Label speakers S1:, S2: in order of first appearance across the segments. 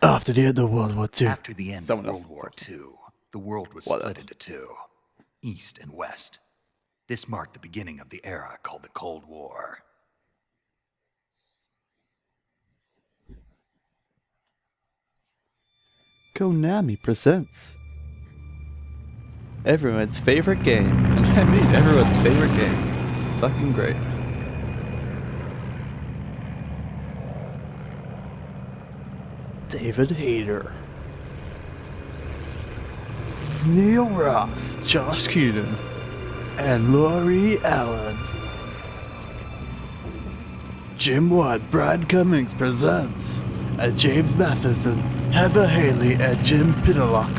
S1: After the end of World War II.
S2: After the end of World War II, the world was split into two, East and West. This marked the beginning of the era called the Cold War.
S1: Konami presents everyone's favorite game. And I mean everyone's favorite game. It's fucking great. David Hayter, Neil Ross, Josh Keaton, and Laurie Allen. Jim Watt, Brian Cummings presents James Matheson, Heather Haley, and Jim Pitalock.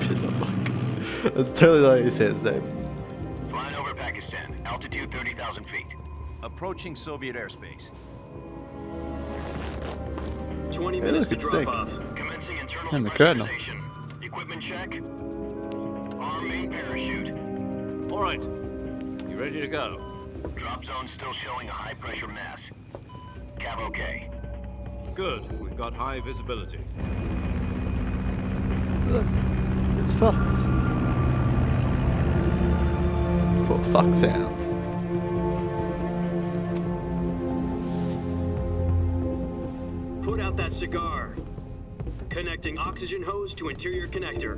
S1: Pitalock. That's totally not how you say his name.
S3: Flying over Pakistan, altitude 30,000 feet.
S4: Approaching Soviet airspace.
S5: 20 minutes to drop off.
S3: Commencing internal
S1: And the colonel.
S3: pressurization. Equipment check. Arm main parachute.
S4: All right. You ready to go?
S3: Drop zone still showing a high pressure mass. Cav okay.
S4: Good. We've got high visibility.
S1: Look, it's Fox. For Foxhound.
S5: Put out that cigar. Connecting oxygen hose to interior connector.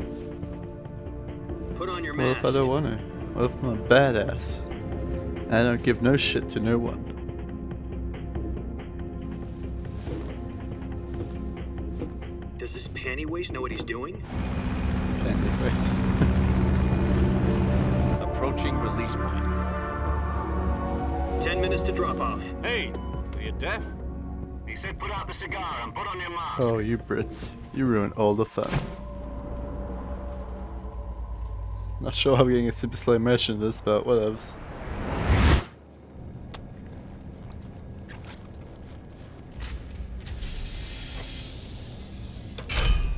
S5: Put on your
S1: What
S5: mask.
S1: if I don't want to? What if I'm a badass? I don't give no shit to no one.
S5: Does this panty waste know what he's doing?
S1: Anyways.
S4: Approaching release point.
S5: 10 minutes to drop off.
S4: Hey, are you deaf?
S3: He said put out the cigar and put on your mask.
S1: Oh, you Brits. You ruin all the fun. Not sure how we're getting a super slow motion of this, but whatevs.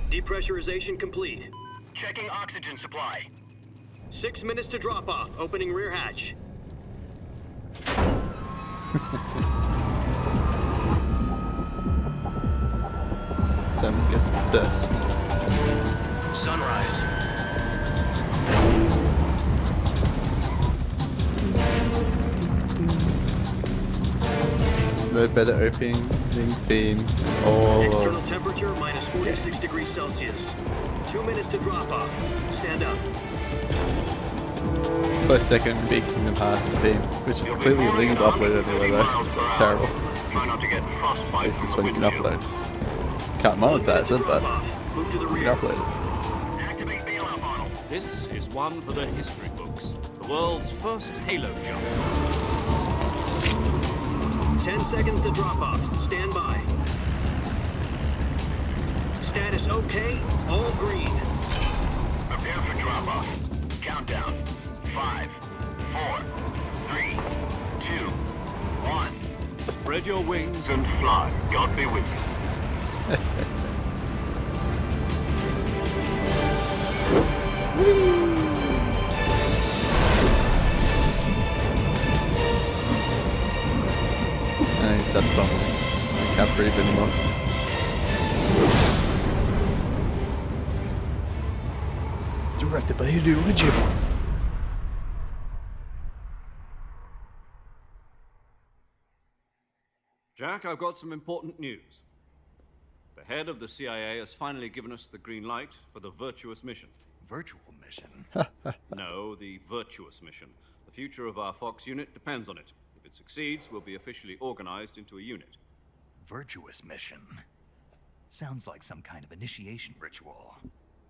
S5: Depressurization complete.
S3: Checking oxygen supply.
S5: 6 minutes to drop off. Opening rear hatch.
S1: Time to get best.
S3: Sunrise.
S1: There's no better opening theme. All
S5: External temperature minus 46 degrees Celsius. 2 minutes to drop off. Stand up.
S1: for a second be Kingdom Hearts theme, which is completely illegal to upload anywhere though. So it's terrible.
S3: Try not to get frostbite
S1: This is
S3: from
S1: when you
S3: the
S1: can
S3: windshield.
S1: upload. Can't monetize it, but
S5: Move to the
S1: you
S5: rear.
S1: can upload it.
S3: Activate bailout model.
S4: This is one for the history books. The world's first Halo jump.
S5: 10 seconds to drop off. Stand by. Status okay. All green.
S3: Prepare for drop off. Countdown. 5, 4, 3, 2, 1.
S4: Spread your wings
S3: And fly. God be with you.
S1: Nice, that's fun. I can't breathe anymore. Directed by Hideo Kojima.
S4: Jack, I've got some important news. The head of the CIA has finally given us the green light for the virtuous mission.
S2: Virtual mission?
S4: No, the virtuous mission. The future of our Fox unit depends on it. If it succeeds, we'll be officially organized into a unit.
S2: Virtuous mission? Sounds like some kind of initiation ritual.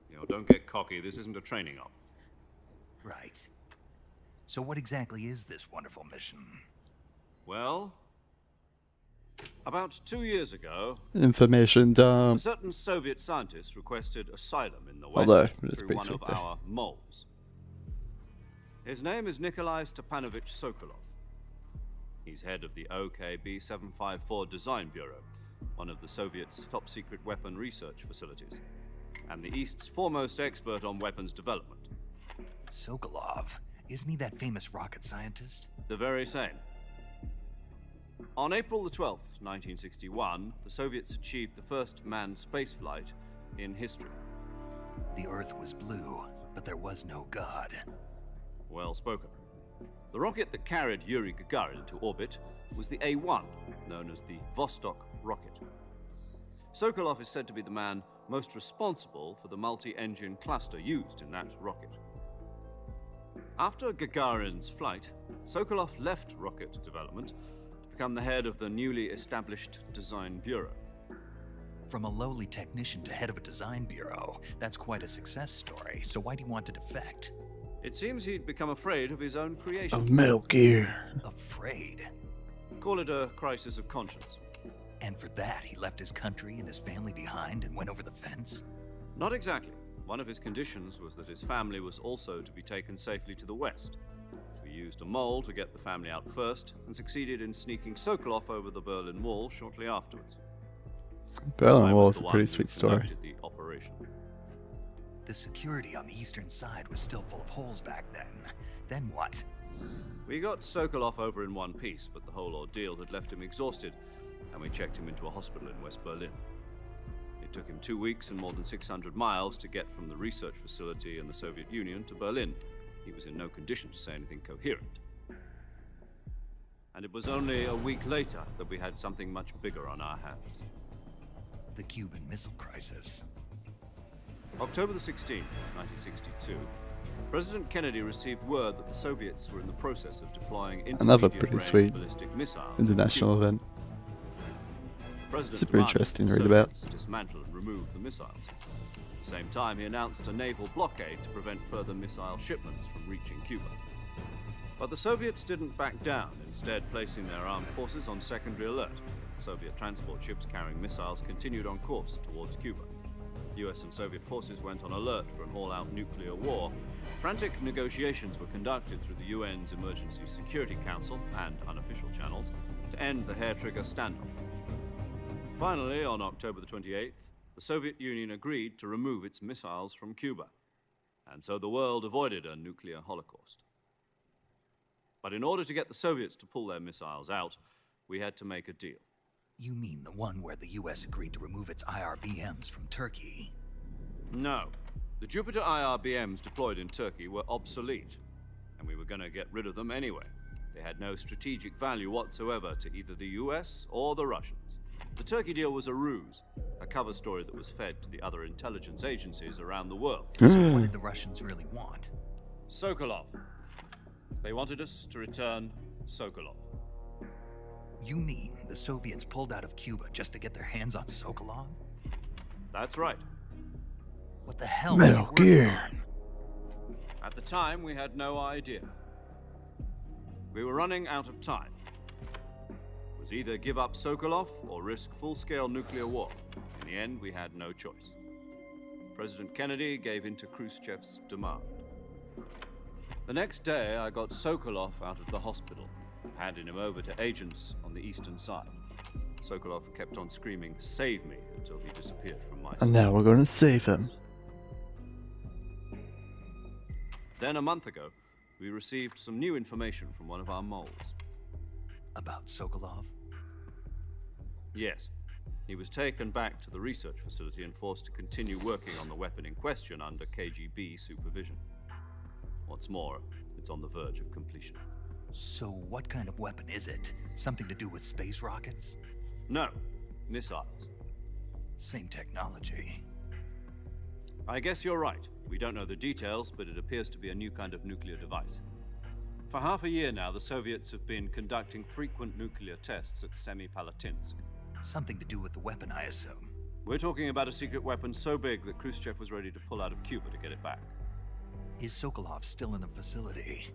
S4: You know, don't get cocky. This isn't a training op.
S2: Right. So what exactly is this wonderful mission?
S4: Well, about 2 years ago,
S1: Information
S4: a
S1: dump.
S4: certain Soviet scientist requested asylum in the West
S1: Although, it's
S4: through
S1: pretty
S4: one of
S1: sweet, though.
S4: our moles. His name is Nikolai Stepanovich Sokolov. He's head of the OKB 754 Design Bureau, one of the Soviets' top-secret weapon research facilities, and the East's foremost expert on weapons development.
S2: Sokolov. Isn't he that famous rocket scientist?
S4: The very same. On April the 12th, 1961, the Soviets achieved the first manned spaceflight in history.
S2: The Earth was blue, but there was no God.
S4: Well spoken. The rocket that carried Yuri Gagarin to orbit was the A-1, known as the Vostok rocket. Sokolov is said to be the man most responsible for the multi-engine cluster used in that rocket. After Gagarin's flight, Sokolov left rocket development to become the head of the newly established Design Bureau.
S2: From a lowly technician to head of a design bureau, that's quite a success story. So why do you want to defect?
S4: It seems he'd become afraid of his own creation.
S1: Of Metal Gear.
S2: Afraid?
S4: Call it a crisis of conscience.
S2: And for that, he left his country and his family behind and went over the fence?
S4: Not exactly. One of his conditions was that his family was also to be taken safely to the west. We used a mole to get the family out first and succeeded in sneaking Sokolov over the Berlin Wall shortly afterwards.
S1: Berlin
S4: I
S1: Wall
S4: was
S1: is a
S4: the
S1: pretty
S4: one
S1: sweet
S4: who
S1: story.
S4: conducted the operation.
S2: The security on the eastern side was still full of holes back then. Then what?
S4: We got Sokolov over in one piece, but the whole ordeal had left him exhausted, and we checked him into a hospital in West Berlin. It took him 2 weeks and more than 600 miles to get from the research facility in the Soviet Union to Berlin. He was in no condition to say anything coherent. And it was only a week later that we had something much bigger on our hands.
S2: The Cuban Missile Crisis.
S4: October the 16th, 1962, President Kennedy received word that the Soviets were in the process of deploying
S1: Another
S4: intermediate-range
S1: pretty sweet
S4: ballistic missiles.
S1: international
S4: into Cuba.
S1: event.
S4: The President
S1: Super
S4: demanded
S1: interesting to
S4: the
S1: read about.
S4: Soviets dismantle and remove the missiles. At the same time, he announced a naval blockade to prevent further missile shipments from reaching Cuba. But the Soviets didn't back down, instead placing their armed forces on secondary alert. Soviet transport ships carrying missiles continued on course towards Cuba. US and Soviet forces went on alert for an all-out nuclear war. Frantic negotiations were conducted through the UN's Emergency Security Council and unofficial channels to end the hair-trigger standoff. Finally, on October the 28th, the Soviet Union agreed to remove its missiles from Cuba, and so the world avoided a nuclear holocaust. But in order to get the Soviets to pull their missiles out, we had to make a deal.
S2: You mean the one where the US agreed to remove its IRBMs from Turkey?
S4: No. The Jupiter IRBMs deployed in Turkey were obsolete, and we were going to get rid of them anyway. They had no strategic value whatsoever to either the US or the Russians. The Turkey deal was a ruse, a cover story that was fed to the other intelligence agencies around the world.
S2: So what did the Russians really want?
S4: Sokolov. They wanted us to return Sokolov.
S2: You mean the Soviets pulled out of Cuba just to get their hands on Sokolov?
S4: That's right.
S2: What the hell was he
S1: Metal
S2: working
S1: Gear.
S2: on?
S4: At the time, we had no idea. We were running out of time. It was either give up Sokolov or risk full-scale nuclear war. In the end, we had no choice. President Kennedy gave in to Khrushchev's demand. The next day, I got Sokolov out of the hospital, handing him over to agents on the eastern side. Sokolov kept on screaming, "Save me," until he disappeared from my sight.
S1: And now we're gonna save him.
S4: Then a month ago, we received some new information from one of our moles.
S2: About Sokolov?
S4: Yes. He was taken back to the research facility and forced to continue working on the weapon in question under KGB supervision. What's more, it's on the verge of completion.
S2: So what kind of weapon is it? Something to do with space rockets?
S4: No, missiles.
S2: Same technology.
S4: I guess you're right. We don't know the details, but it appears to be a new kind of nuclear device. For half a year now, the Soviets have been conducting frequent nuclear tests at Semipalatinsk.
S2: Something to do with the weapon, I assume.
S4: We're talking about a secret weapon so big that Khrushchev was ready to pull out of Cuba to get it back.
S2: Is Sokolov still in the facility?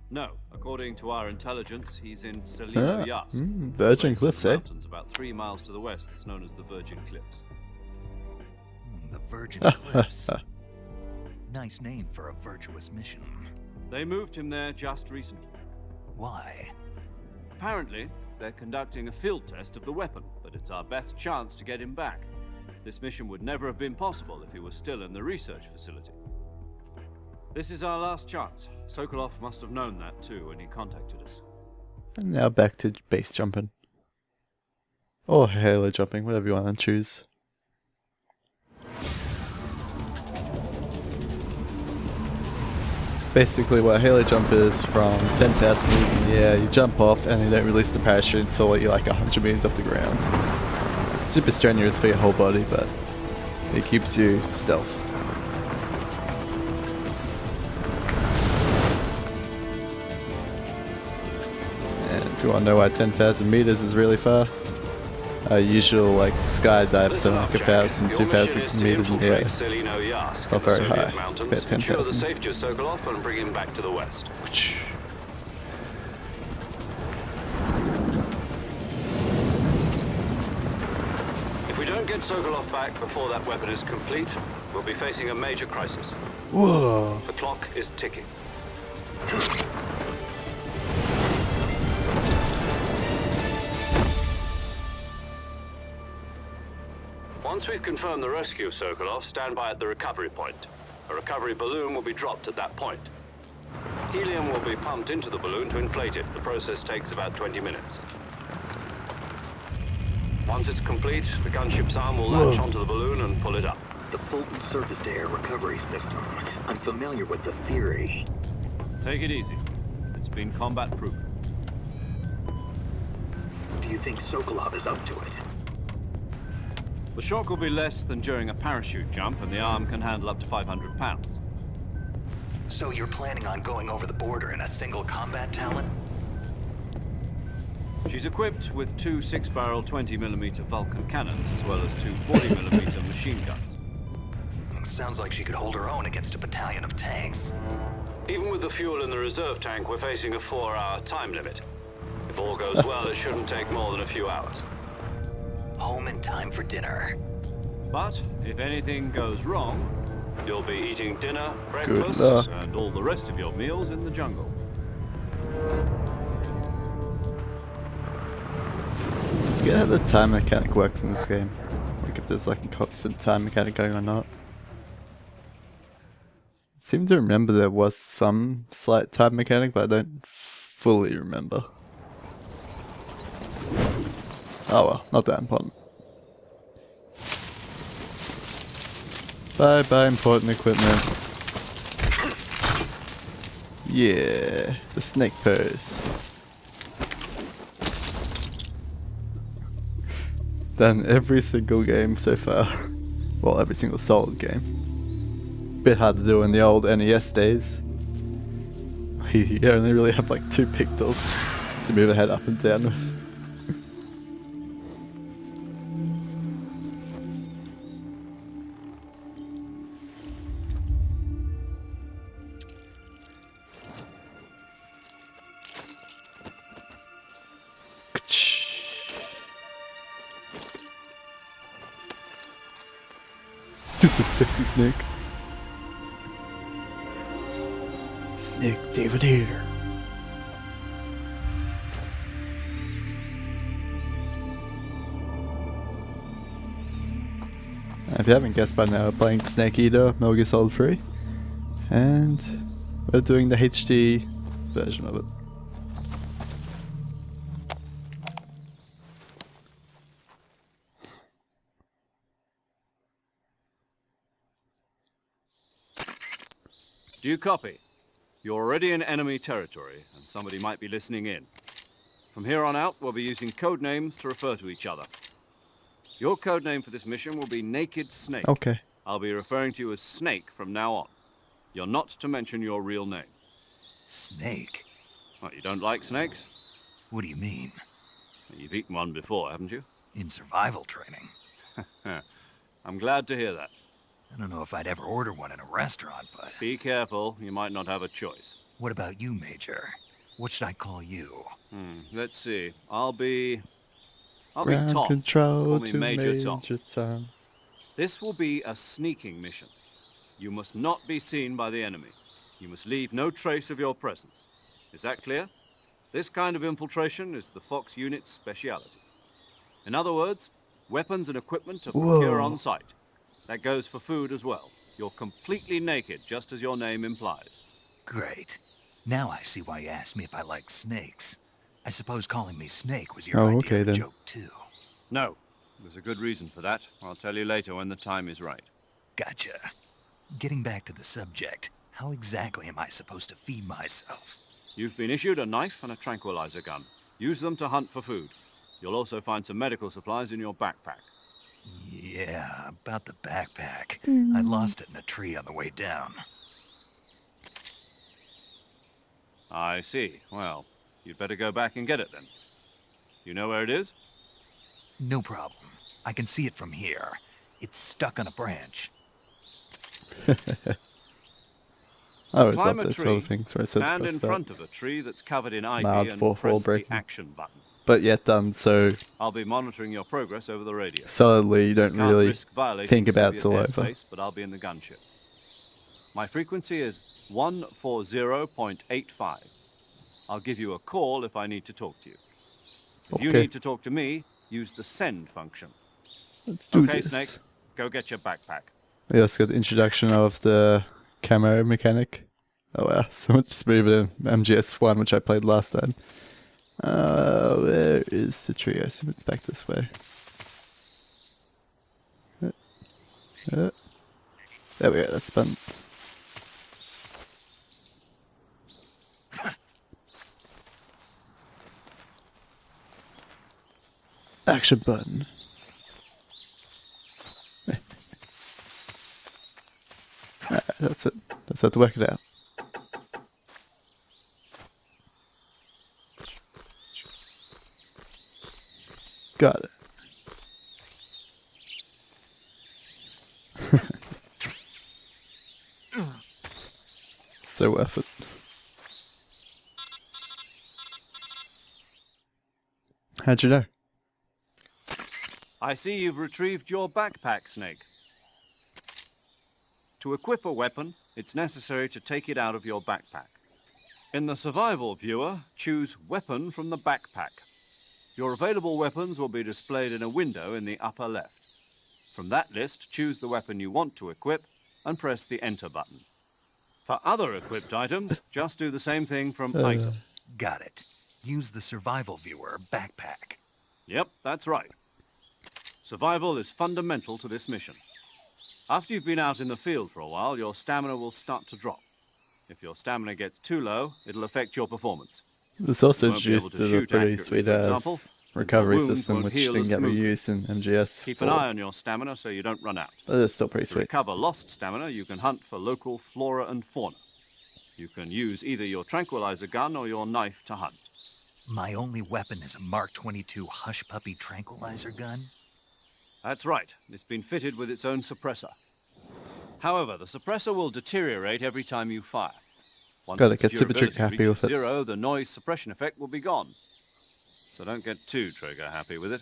S4: No, according to our intelligence, he's in Selinovyazh,
S1: Virgin
S4: place in
S1: Cliffs,
S4: the
S1: eh?
S4: mountains about 3 miles to the west that's known as the Virgin Cliffs.
S2: The Virgin Cliffs. Nice name for a virtuous mission.
S4: They moved him there just recently.
S2: Why?
S4: Apparently, they're conducting a field test of the weapon, but it's our best chance to get him back. This mission would never have been possible if he was still in the research facility. This is our last chance. Sokolov must have known that too when he contacted us.
S1: And now back to base jumping. Or halo jumping, whatever you want to choose. Basically what a halo jump is, from 10,000 meters in the air, you jump off and you don't release the parachute until you're like 100 meters off the ground. It's super strenuous for your whole body, but it keeps you stealth. And if you want to know why 10,000 meters is really far, usual like skydives are like 1,000, 2,000 meters in the air. It's not very high, about 10,000.
S6: The safety of Sokolov and bring him back to the west. If we don't get Sokolov back before that weapon is complete, we'll be facing a major crisis.
S1: Whoa.
S6: The clock is ticking. Once we've confirmed the rescue of Sokolov, stand by at the recovery point. A recovery balloon will be dropped at that point. Helium will be pumped into the balloon to inflate it. The process takes about 20 minutes. Once it's complete, the gunship's arm will latch onto the balloon and pull it up.
S5: The Fulton surface-to-air recovery system. I'm familiar with the theory.
S4: Take it easy. It's been combat-proven.
S5: Do you think Sokolov is up to it?
S4: The shock will be less than during a parachute jump, and the arm can handle up to 500 pounds.
S2: So you're planning on going over the border in a single combat Talon?
S4: She's equipped with two 6-barrel 20mm Vulcan cannons, as well as two 40mm machine guns.
S2: Sounds like she could hold her own against a battalion of tanks.
S6: Even with the fuel in the reserve tank, we're facing a 4-hour time limit. If all goes well, it shouldn't take more than a few hours.
S2: Home in time for dinner.
S4: But if anything goes wrong,
S6: You'll be eating dinner,
S1: Good
S6: breakfast,
S1: luck.
S4: and all the rest of your meals in the jungle.
S1: I forget how the time mechanic works in this game. Like if there's like a constant time mechanic going or not. I seem to remember there was some slight time mechanic, but I don't fully remember. Oh well, not that important. Bye bye important equipment. Yeah, the snake pose. Done every single game so far. Well, every single solid game. Bit hard to do in the old NES days. You only really have like 2 pixels to move the head up and down with. Stupid sexy snake. Snake David Hayter. If you haven't guessed by now, we're playing Snake Eater, Metal Gear Solid 3. And we're doing the HD version of it.
S4: Do you copy? You're already in enemy territory, and somebody might be listening in. From here on out, we'll be using code names to refer to each other. Your code name for this mission will be Naked Snake.
S1: Okay.
S4: I'll be referring to you as Snake from now on. You're not to mention your real name.
S2: Snake?
S4: What, you don't like snakes?
S2: What do you mean?
S4: You've eaten one before, haven't you?
S2: In survival training?
S4: I'm glad to hear that.
S2: I don't know if I'd ever order one in a restaurant, but...
S4: Be careful, you might not have a choice.
S2: What about you, Major? What should I call you?
S4: Let's see. I'll be
S1: Ground
S4: Tom.
S1: control
S4: Call me
S1: to
S4: Major Tom.
S1: Tom.
S4: This will be a sneaking mission. You must not be seen by the enemy. You must leave no trace of your presence. Is that clear? This kind of infiltration is the Fox unit's speciality. In other words, weapons and equipment are procure on site. That goes for food as well. You're completely naked, just as your name implies.
S2: Great. Now I see why you asked me if I like snakes. I suppose calling me Snake was your
S1: Oh,
S2: idea
S1: okay
S2: of a
S1: then.
S2: joke, too.
S4: No, there's a good reason for that. I'll tell you later when the time is right.
S2: Gotcha. Getting back to the subject, how exactly am I supposed to feed myself?
S4: You've been issued a knife and a tranquilizer gun. Use them to hunt for food. You'll also find some medical supplies in your backpack.
S2: Yeah, about the backpack. I lost it in a tree on the way down.
S4: I see. Well, you'd better go back and get it then. You know where it is?
S2: No problem. I can see it from here. It's stuck on a branch.
S1: I always
S4: Climb
S1: love
S4: a
S1: those
S4: tree,
S1: sort of things where it says
S4: stand in
S1: press that.
S4: front of a tree that's covered in ivy
S1: Loud
S4: and
S1: 4-4
S4: press the
S1: breaking.
S4: action button.
S1: But yet done so
S4: I'll be monitoring your progress over the radio.
S1: solidly you don't
S4: Can't
S1: really
S4: risk violating
S1: think about it till
S4: Soviet
S1: over.
S4: airspace, but I'll be in the gunship. My frequency is 140.85. I'll give you a call if I need to talk to you. If you
S1: Okay.
S4: need to talk to me, use the send function.
S1: Let's do
S4: Okay,
S1: this.
S4: Snake, go get your backpack.
S1: Yeah, let's got the introduction of the camo mechanic. Oh wow, so much smoother than MGS1, which I played last time. Where is the tree? I assume it's back this way. There we go, that's fun. Action button. That's it. Let's have to work it out. Got it. So worth it. How'd you know?
S4: I see you've retrieved your backpack, Snake. To equip a weapon, it's necessary to take it out of your backpack. In the survival viewer, choose Weapon from the backpack. Your available weapons will be displayed in a window in the upper left. From that list, choose the weapon you want to equip and press the Enter button. For other equipped items, just do the same thing from Item.
S2: Got it. Use the survival viewer backpack.
S4: Yep, that's right. Survival is fundamental to this mission. After you've been out in the field for a while, your stamina will start to drop. If your stamina gets too low, it'll affect your performance.
S1: This also
S4: You won't be able
S1: introduced
S4: to
S1: a
S4: shoot
S1: pretty
S4: accurately,
S1: sweet
S4: for example,
S1: ass
S4: and
S1: recovery
S4: your wounds
S1: system
S4: won't
S1: which
S4: heal
S1: didn't
S4: as
S1: get
S4: smoothly.
S1: reused in MGS.
S4: Keep an eye on your stamina so you don't run out.
S1: But it's still pretty
S4: To
S1: sweet.
S4: recover lost stamina, you can hunt for local flora and fauna. You can use either your tranquilizer gun or your knife to hunt.
S2: My only weapon is a Mark 22 Hush Puppy tranquilizer gun?
S4: That's right. It's been fitted with its own suppressor. However, the suppressor will deteriorate every time you fire. Once
S1: God, it
S4: its
S1: gets super
S4: durability
S1: happy
S4: reaches
S1: with it.
S4: zero, the noise suppression effect will be gone. So don't get too trigger happy with it.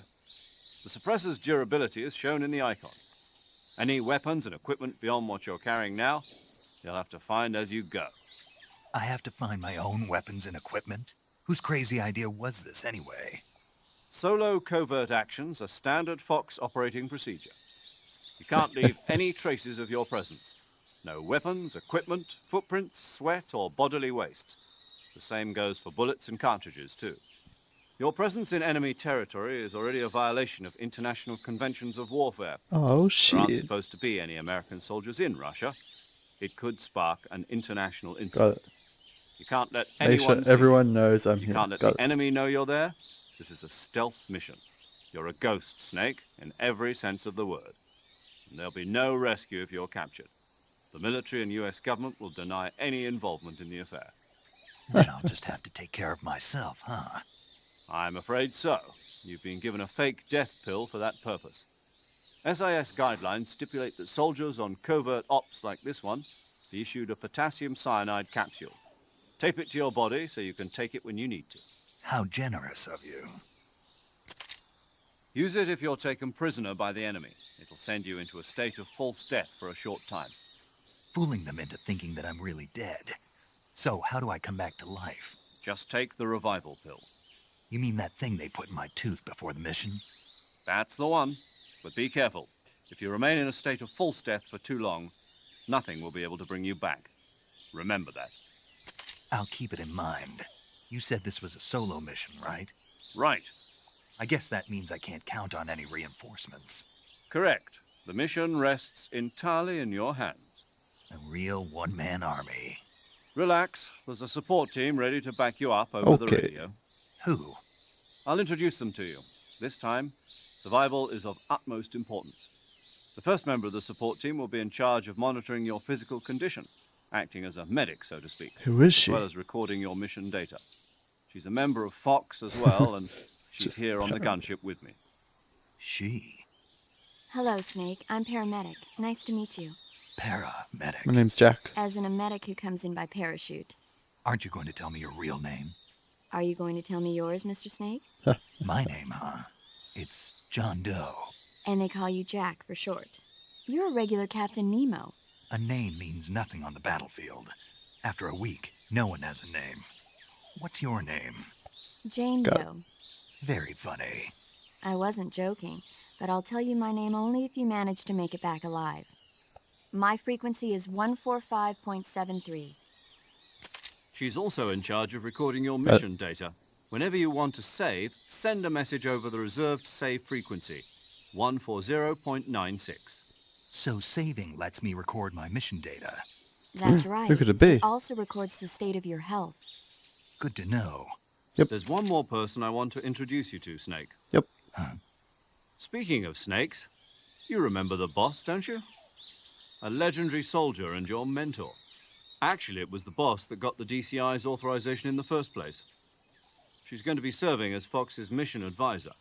S4: The suppressor's durability is shown in the icon. Any weapons and equipment beyond what you're carrying now, you'll have to find as you go.
S2: I have to find my own weapons and equipment? Whose crazy idea was this anyway?
S4: Solo covert actions are standard Fox operating procedure. You can't leave any traces of your presence. No weapons, equipment, footprints, sweat, or bodily waste. The same goes for bullets and cartridges, too. Your presence in enemy territory is already a violation of international conventions of warfare.
S1: Oh
S4: There aren't
S1: shit.
S4: supposed to be any American soldiers in Russia. It could spark an international
S1: Got
S4: incident.
S1: it.
S4: You can't let
S1: Make
S4: anyone
S1: sure
S4: see
S1: everyone knows I'm
S4: you
S1: here.
S4: can't let
S1: Got
S4: the
S1: it.
S4: enemy know you're there. This is a stealth mission. You're a ghost, Snake, in every sense of the word. And there'll be no rescue if you're captured. The military and US government will deny any involvement in the affair.
S2: Then I'll just have to take care of myself, huh?
S4: I'm afraid so. You've been given a fake death pill for that purpose. SIS guidelines stipulate that soldiers on covert ops like this one be issued a potassium cyanide capsule. Tape it to your body so you can take it when you need to.
S2: How generous of you.
S4: Use it if you're taken prisoner by the enemy. It'll send you into a state of false death for a short time.
S2: Fooling them into thinking that I'm really dead. So how do I come back to life?
S4: Just take the revival pill.
S2: You mean that thing they put in my tooth before the mission?
S4: That's the one. But be careful. If you remain in a state of false death for too long, nothing will be able to bring you back. Remember that.
S2: I'll keep it in mind. You said this was a solo mission, right?
S4: Right.
S2: I guess that means I can't count on any reinforcements.
S4: Correct. The mission rests entirely in your hands.
S2: A real one-man army.
S4: Relax. There's a support team ready to back you up over the
S1: Okay.
S4: radio.
S2: Who?
S4: I'll introduce them to you. This time, survival is of utmost importance. The first member of the support team will be in charge of monitoring your physical condition, acting as a medic, so to speak,
S1: Who is
S4: as
S1: she?
S4: well as recording your mission data. She's a member of Fox as well, and she's
S1: Just
S4: here on the gunship with me.
S2: She.
S7: Hello, Snake. I'm paramedic. Nice to meet you.
S2: Paramedic.
S1: My name's Jack.
S7: As in a medic who comes in by parachute.
S2: Aren't you going to tell me your real name?
S7: Are you going to tell me yours, Mr. Snake?
S2: My name, huh? It's John Doe.
S7: And they call you Jack for short. You're a regular Captain Nemo.
S2: A name means nothing on the battlefield. After a week, no one has a name. What's your name?
S7: Jane
S1: Got it.
S7: Doe.
S2: Very funny.
S7: I wasn't joking, but I'll tell you my name only if you manage to make it back alive. My frequency is 145.73.
S4: She's also in charge of recording your mission data. Whenever you want to save, send a message over the reserved save frequency, 140.96.
S2: So saving lets me record my mission data.
S7: That's right.
S1: Who could it be?
S7: It also records the state of your health.
S2: Good to know.
S4: There's one more person I want to introduce you to, Snake.
S1: Yep.
S4: Speaking of snakes, you remember the boss, don't you? A legendary soldier and your mentor. Actually, it was the boss that got the DCI's authorization in the first place. She's going to be serving as Fox's mission advisor.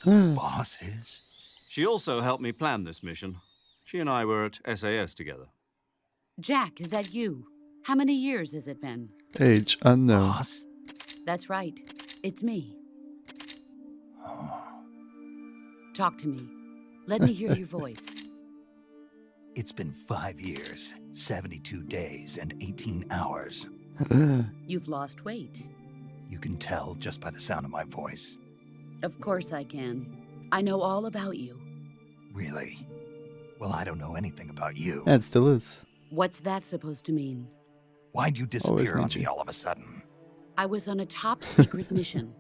S2: Boss is?
S4: She also helped me plan this mission. She and I were at SAS together.
S8: Jack, is that you? How many years has it been?
S1: Age unknown.
S2: Boss?
S8: That's right. It's me. Talk to me. Let me hear your voice.
S2: It's been 5 years, 72 days, and 18 hours.
S8: You've lost weight.
S2: You can tell just by the sound of my voice.
S8: Of course I can. I know all about you.
S2: Really? Well, I don't know anything about you.
S1: And still is.
S8: What's that supposed to mean?
S2: Why'd you disappear on
S1: need
S2: me
S1: you.
S2: all of a sudden?
S8: I was on a top secret mission.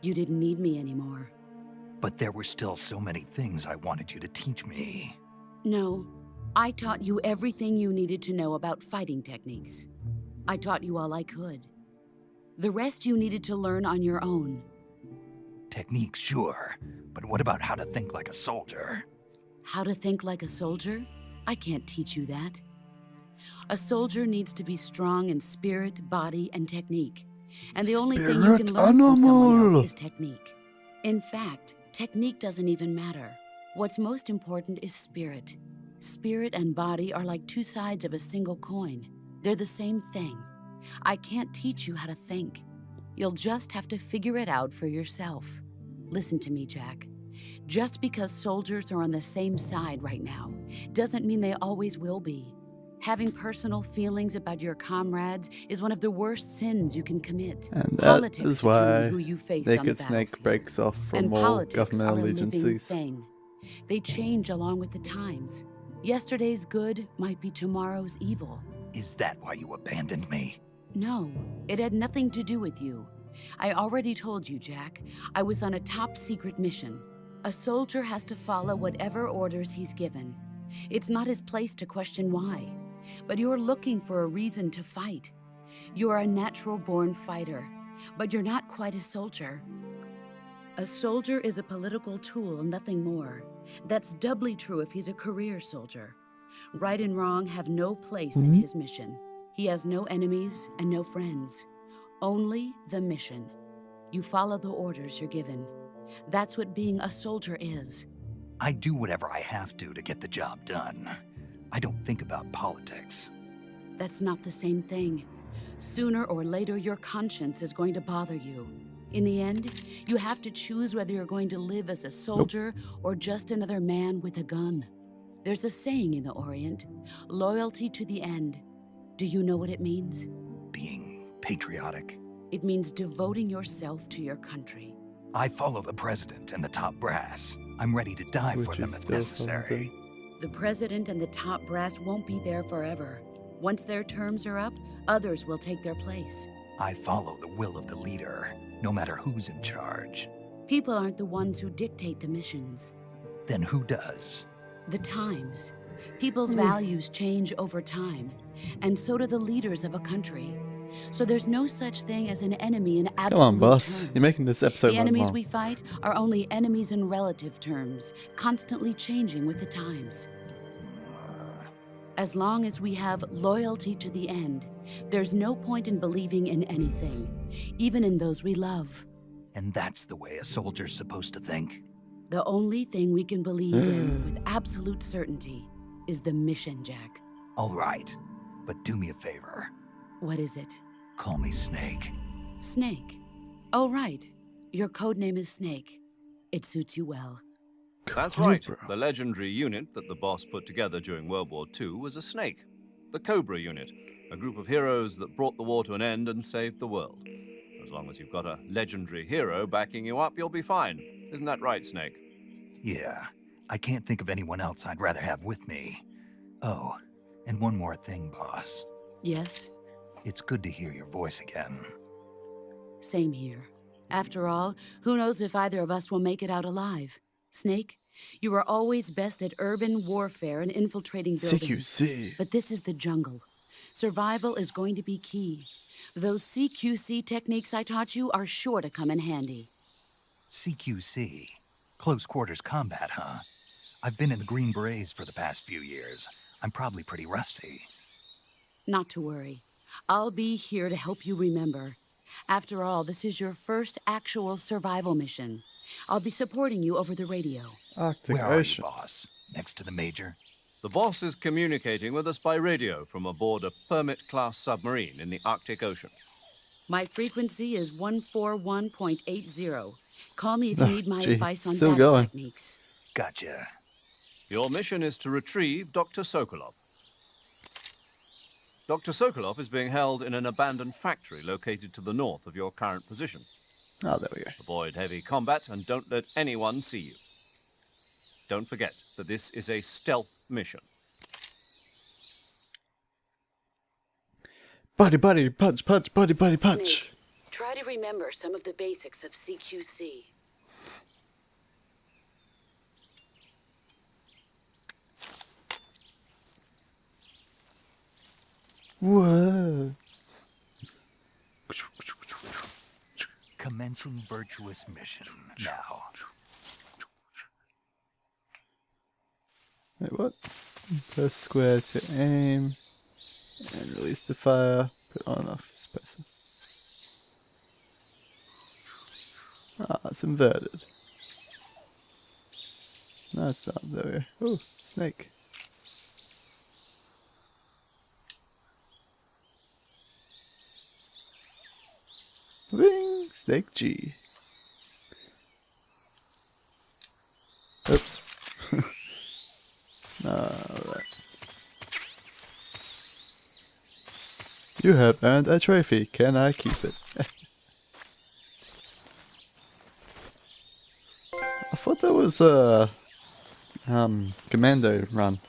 S8: You didn't need me anymore.
S2: But there were still so many things I wanted you to teach me.
S8: No, I taught you everything you needed to know about fighting techniques. I taught you all I could. The rest you needed to learn on your own.
S2: Techniques, sure. But what about how to think like a soldier?
S8: How to think like a soldier? I can't teach you that. A soldier needs to be strong in spirit, body, and technique. And the only thing you can
S1: Spirit
S8: learn from someone
S1: animal.
S8: else is technique. In fact, technique doesn't even matter. What's most important is spirit. Spirit and body are like two sides of a single coin. They're the same thing. I can't teach you how to think. You'll just have to figure it out for yourself. Listen to me, Jack. Just because soldiers are on the same side right now doesn't mean they always will be. Having personal feelings about your comrades is one of the worst sins you can commit.
S1: And that
S8: Politics
S1: is
S8: determine
S1: why
S8: who you face on the
S1: Naked Snake
S8: battlefield.
S1: breaks off
S8: And
S1: from all
S8: politics
S1: government
S8: are a living
S1: allegiances.
S8: thing. They change along with the times. Yesterday's good might be tomorrow's evil.
S2: Is that why you abandoned me?
S8: No, it had nothing to do with you. I already told you, Jack. I was on a top secret mission. A soldier has to follow whatever orders he's given. It's not his place to question why. But you're looking for a reason to fight. You're a natural-born fighter, but you're not quite a soldier. A soldier is a political tool, nothing more. That's doubly true if he's a career soldier. Right and wrong have no place in his mission. He has no enemies and no friends. Only the mission. You follow the orders you're given. That's what being a soldier is.
S2: I do whatever I have to get the job done. I don't think about politics.
S8: That's not the same thing. Sooner or later, your conscience is going to bother you. In the end, you have to choose whether you're going to live as a soldier or just another man with a gun. There's a saying in the Orient, loyalty to the end. Do you know what it means?
S2: Being patriotic.
S8: It means devoting yourself to your country.
S2: I follow the president and the top brass. I'm ready to die for
S1: Which
S2: them
S1: is
S2: if
S1: still
S2: necessary.
S1: something.
S8: The president and the top brass won't be there forever. Once their terms are up, others will take their place.
S2: I follow the will of the leader, no matter who's in charge.
S8: People aren't the ones who dictate the missions.
S2: Then who does?
S8: The times. People's values change over time, and so do the leaders of a country. So there's no such thing as an enemy in absolute
S1: Come on, boss.
S8: terms.
S1: You're making this episode
S8: The enemies
S1: long.
S8: we fight are only enemies in relative terms, constantly changing with the times. As long as we have loyalty to the end, there's no point in believing in anything, even in those we love.
S2: And that's the way a soldier's supposed to think?
S8: The only thing we can believe in with absolute certainty is the mission, Jack.
S2: All right, but do me a favor.
S8: What is it?
S2: Call me Snake.
S8: Snake. Oh, right. Your codename is Snake. It suits you well.
S4: That's right. The legendary unit that the boss put together during World War II was a snake. The Cobra unit, a group of heroes that brought the war to an end and saved the world. As long as you've got a legendary hero backing you up, you'll be fine. Isn't that right, Snake?
S2: Yeah, I can't think of anyone else I'd rather have with me. Oh, and one more thing, boss.
S8: Yes?
S2: It's good to hear your voice again.
S8: Same here. After all, who knows if either of us will make it out alive? Snake, you are always best at urban warfare and infiltrating buildings.
S1: CQC.
S8: But this is the jungle. Survival is going to be key. Those CQC techniques I taught you are sure to come in handy.
S2: CQC? Close quarters combat, huh? I've been in the Green Berets for the past few years. I'm probably pretty rusty.
S8: Not to worry. I'll be here to help you remember. After all, this is your first actual survival mission. I'll be supporting you over the radio.
S1: Arctic
S2: Where are you,
S1: Ocean.
S2: boss? Next to the Major?
S4: The boss is communicating with us by radio from aboard a Permit-class submarine in the Arctic Ocean.
S8: My frequency is 141.80. Call me if you need my
S1: geez,
S8: advice on
S1: still
S8: battle
S1: going.
S8: techniques.
S2: Gotcha.
S4: Your mission is to retrieve Dr. Sokolov. Dr. Sokolov is being held in an abandoned factory located to the north of your current position.
S1: Oh, there we go.
S4: Avoid heavy combat and don't let anyone see you. Don't forget that this is a stealth mission.
S1: Buddy, buddy, punch, punch, buddy, buddy, punch.
S8: Snake, try to remember some of the basics of CQC.
S1: Whoa.
S2: Commencing virtuous mission now.
S1: Wait, what? Press square to aim. And release the fire. Put on and off spacer. Ah, it's inverted. No, it's not. There we go. Oh, snake. Wing! Snake G. Oops. Alright. You have earned a trophy. Can I keep it? I thought that was a commando run.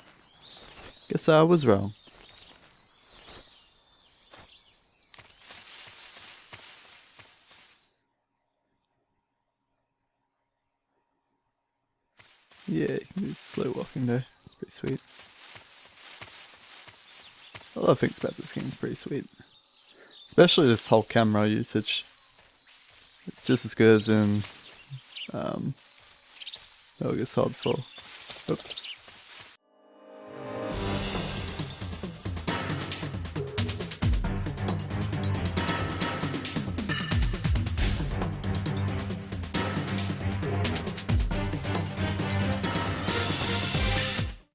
S1: Guess I was wrong. Yeah, you can do slow walking there. It's pretty sweet. A lot of things about this game is pretty sweet. Especially this whole camera usage. It's just as good as in Metal Gear Solid 4. Oops.